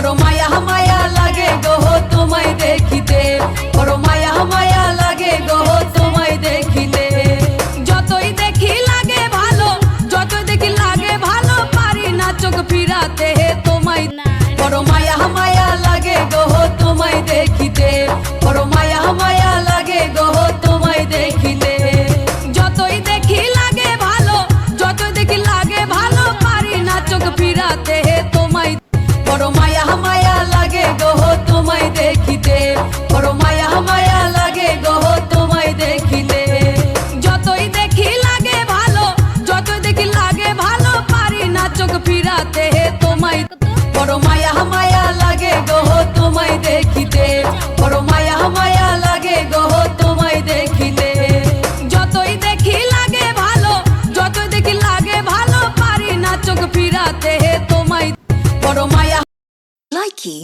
বড় মায়া মায়া লাগে গো তোমায় দেখিতে, বড় মায়া মায়া লাগে গো তোমায় দেখিতে। যতই দেখি লাগে ভালো, যতই দেখি লাগে ভালো, পারি না চোখ ফিরাতে তোমায়। বড় মায়া মায়া লাগে গো তোমায় দেখিতে, বড় মায়া মায়া লাগে গো তোমায় দেখিতে। যতই দেখি লাগে ভালো, যতই দেখি লাগে ভালো, পারি না চোখ ফিরাতে তোমায়। বড় মায়া মায়া লাগে গো তোমায় দেখিতে, বড় মায়া মায়া লাগে গো তোমায় দেখিতে। যতই দেখি লাগে ভালো, যতই দেখি লাগে ভালো, পারি না চোখ ফিরাতে তোমায়। বড় মায়া মায়া লাগে গো তোমায় দেখিতে, বড় মায়া মায়া লাগে গো তোমায় দেখিতে। যতই দেখি লাগে ভালো, যতই দেখি লাগে ভালো, পারি না চোখ ফিরাতে তোমায়। বড় মায়া Likey